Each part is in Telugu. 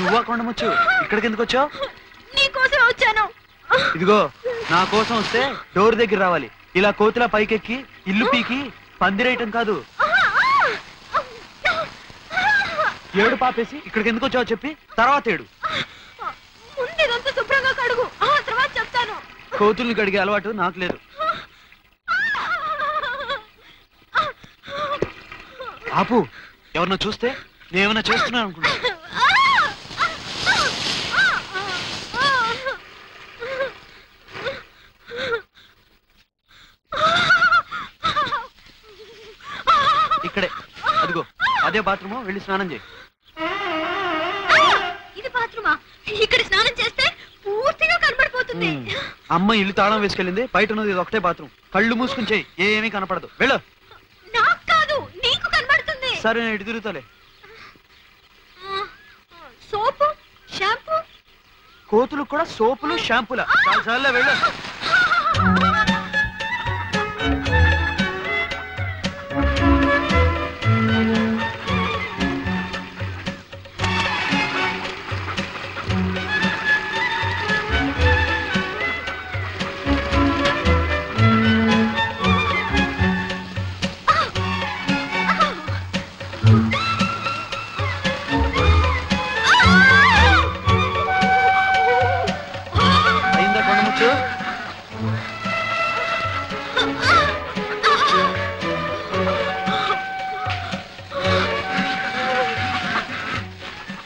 నువ్వా కొండముచ్చు ఇక్కడికి ఎందుకు వచ్చావు? నీకోసం వచ్చాను. ఇదిగో నా కోసం వస్తే డోర్ దగ్గర రావాలి. ఇలా కోతిలా పైకెక్కి ఇల్లు పీకి పందిరేయటం కాదు. ఏడు పాపేసి ఇక్కడికి ఎందుకు వచ్చావు చెప్పి తర్వాత ఏడు. ముందు ఇదంతా శుభ్రంగా కడుగు, తర్వాత చెప్తాను. కోతుల్ని కడిగే అలవాటు నాకు లేదు. ఆపు, ఎవరన్నా చూస్తే నేనేమన్నా చేస్తున్నాను అనుకుంటా. ఇక్కడే అదిగో అదే బాత్రూమ్, వెళ్ళి స్నానం చేయి. ఇది బాత్రూమా? ఇక్కడ స్నానం చేస్తే పూర్తిగా కనబడిపోతుంది. అమ్మ ఇల్లు తాళం వేసుకెళ్ళింది, బయట ఉన్నది ఇది ఒకటే బాత్రూమ్. కళ్ళు మూసుకుని చేయి, ఏమీ కనపడదు. వెళ్ళు. నాకు కాదు, నీకు కనబడుతుంది. సరే నేను ఇటు తిరుగుతాలే. Soap shampoo. కోతులు కూడా సోపులు షాంపూల. చాలే వెళ్ళు.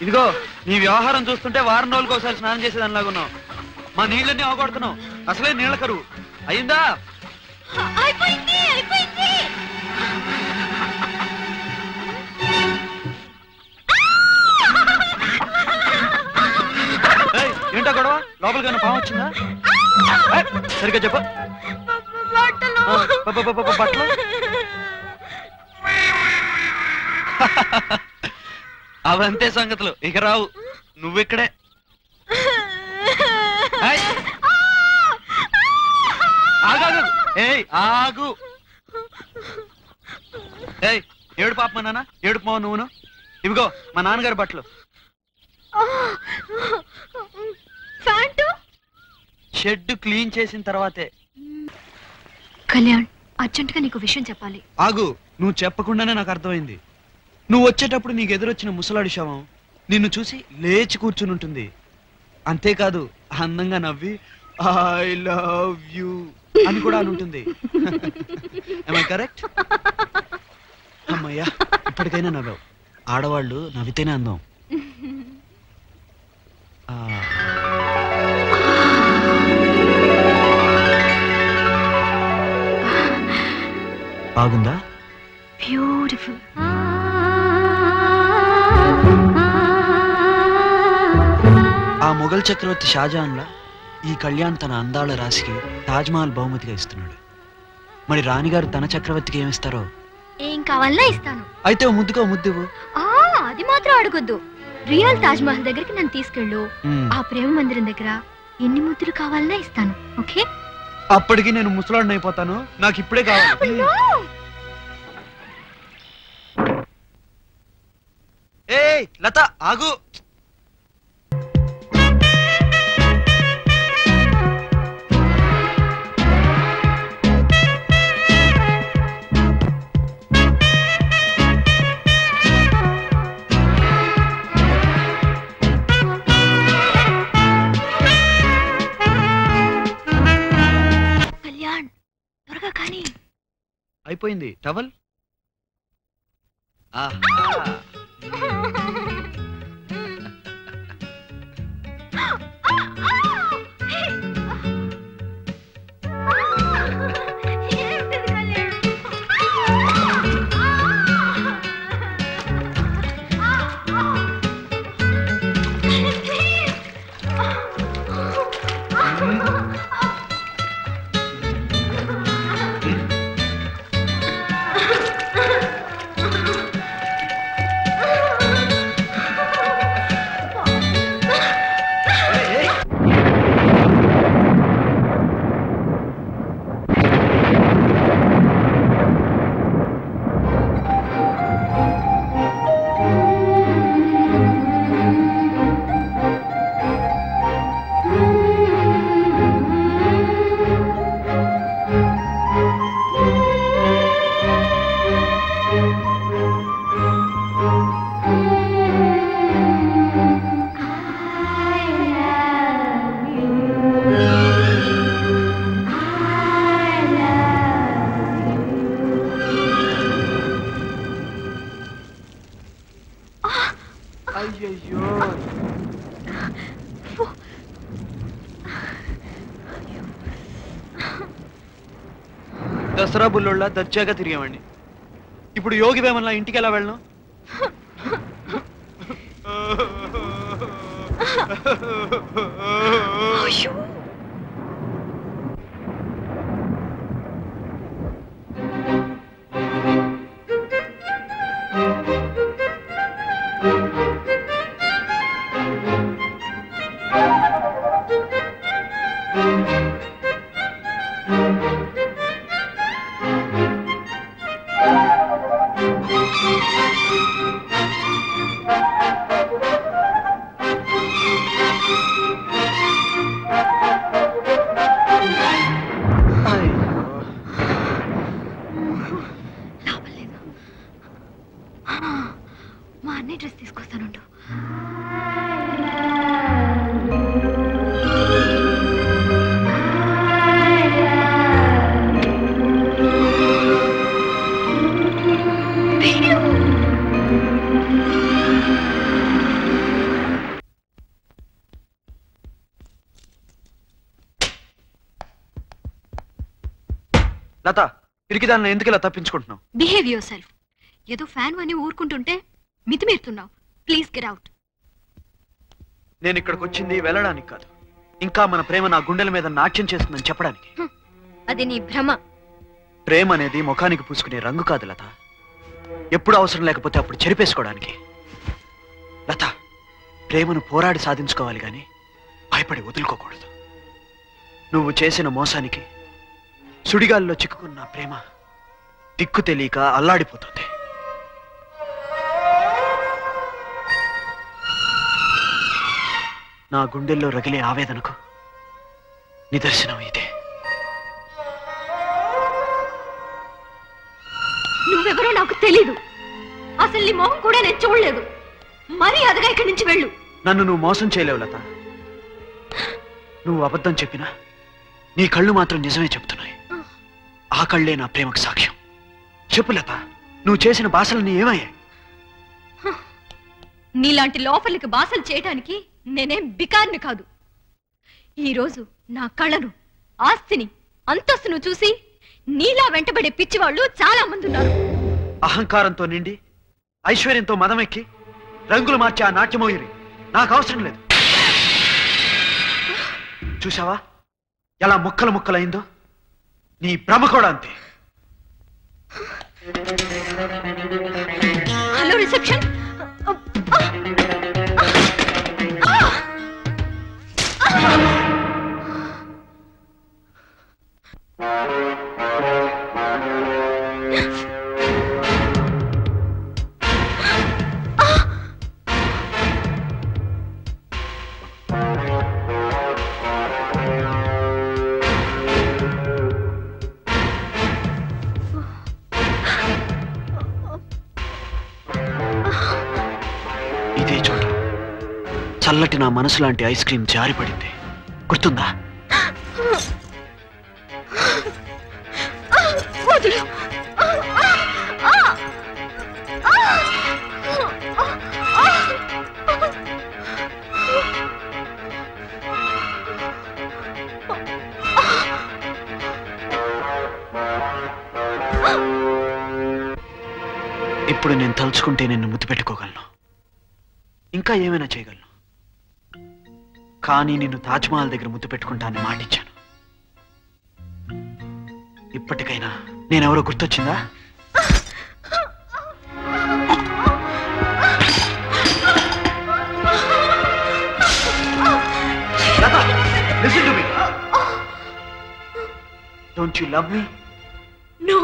ఇదిగో నీ వ్యవహారం చూస్తుంటే వారం రోజులకు ఒకసారి స్నానం చేసేదానిలాగా ఉన్నావు. మా నీళ్ళన్నీ అవగొడుతున్నావు. అసలే నీళ్ళ కరువు. అయిందా? ఏంటో గొడవ? లోపలికైనా పాము వచ్చిందా? సరిగ్గా చెప్ప. బట్టలు అవంతే సంగతులు, ఇక రావు. నువ్విక్కడే. ఆగు. ఏడు పాప మా నాన్న, ఏడుపు మావ నువ్వును. ఇవిగో మా నాన్నగారి బట్టలు. షెడ్ క్లీన్ చేసిన తర్వాతే. కళ్యాణ్, అర్జెంట్ గా నీకు విషయం చెప్పాలి. ఆగు, నువ్వు చెప్పకుండానే నాకు అర్థమైంది. నువ్వు వచ్చేటప్పుడు నీకు ఎదురొచ్చిన ముసలాడి శవం నిన్ను చూసి లేచి కూర్చుని ఉంటుంది. అంతేకాదు అందంగా నవ్వి ఐ లవ్ యూ అని కూడా అనుంటుంది. కరెక్ట్? అమ్మయ్యా, ఇప్పటికైనా నవ్వావు. ఆడవాళ్ళు నవ్వితేనే అందం. బాగుందా? బ్యూటిఫుల్. ఆ మొఘల్ చక్రవర్తి షాజహాన్లా ఈ కళ్యాణ్ తన అందాల రాశికి తాజ్మహల్ బహుమతిగా ఇస్తున్నాడు. మరి రాణిగారు తన చక్రవర్తికి ఏమిస్తారో? ఏం కావాలన్నా ఇస్తాను. అయితే ముద్దుగా ముద్దువు. అది మాత్రం అడగొద్దు. రియల్ తాజ్మహల్ దగ్గరికి నన్ను తీసుకెళ్ళు. ఆ ప్రేమ మందిరం దగ్గర ఎన్ని ముద్దులు కావాలన్నా ఇస్తాను. ఓకే? అప్పటికి నేను ముసలాడిని అయిపోతాను. నాకు ఇప్పుడే కావాలి. ఏయ్ లత, ఆగు. కళ్యాణ్, త్వరగా కానీ. అయిపోయింది. టవల్. అయ్యో దసరా బుల్లోళ్ళ దర్జాగా తిరిగామండి. ఇప్పుడు యోగి వేమన్లా ఇంటికి ఎలా వెళ్ళను? మా అన్నయ్య డ్రెస్ తీసుకొస్తానుండు. లత, ఇరికిదాన్ని ఎందుకు ఇలా తప్పించుకుంటున్నావు? Behave yourself. ఏదో ఫ్యాన్ అని ఊరుకుంటుంటే మితిమీరుతున్నావు. Please get out. నేను ఇక్కడికి వచ్చింది వెళ్ళడానికి కాదు, ఇంకా మన ప్రేమ నా గుండెల మీద నాట్యం చేస్తుందని చెప్పడానికి. అది నీ భ్రమ. ప్రేమ అనేది ముఖానికి పూసుకునే రంగు కాదు లత. ఎప్పుడు అవసరం లేకపోతే అప్పుడు చెరిపేసుకోవడానికి. లత, ప్రేమను పోరాడి సాధించుకోవాలి గాని భయపడి వదులుకోకూడదు. నువ్వు చేసిన మోసానికి సుడిగాల్లో చిక్కుకున్న ప్రేమ దిక్కు తెలియక అల్లాడిపోతుంది. నా గుండెల్లో రగిలే ఆవేదనకు నిదర్శనం ఇదే. నువ్వెవరో నాకు తెలీదు. అసలు నీ మొహం కూడా నేను చూడలేదు. మరీ అదగా ఇక్కడి నుంచి వెళ్ళు. నన్ను నువ్వు మోసం చేయలేవు లత. నువ్వు అబద్ధం చెప్పినా నీ కళ్ళు మాత్రం నిజమే చెప్తున్నాయి. ఆ కళ్ళే నా ప్రేమకు సాక్ష్యం. చెప్పు లత, నువ్వు చేసిన బాసలన్నీ ఏమయ్యాయి? నీలాంటి లోపలికి బాసలు చేయడానికి నేనేం బికార్ని కాదు. ఈరోజు నా కళను, ఆస్తిని, అంతస్తును చూసి నీలా వెంటబడే పిచ్చివాళ్ళు చాలా మంది ఉన్నారు. అహంకారంతో నిండి ఐశ్వర్యంతో మదమెక్కి రంగులు మార్చే ఆ నాట్యమోయిరి నాకు అవసరం లేదు. చూసావా ఎలా ముక్కలు ముక్కలైందో? నీ భ్రమ కూడా అంతే. Hello reception. ఇదే చోటు చల్లటి నా మనసు లాంటి ఐస్ క్రీమ్ జారిపడింది, గుర్తుందా? ఇప్పుడు నేను తలుచుకుంటే నిన్ను ముద్దు పెట్టుకోగలను, ఇంకా ఏమైనా చేయగలను. కానీ నిన్ను తాజ్మహల్ దగ్గర ముద్దు పెట్టుకుంటానని మాటిచ్చాను. ఇప్పటికైనా నేనెవరో గుర్తొచ్చిందా? Listen to me. Don't you love me? No.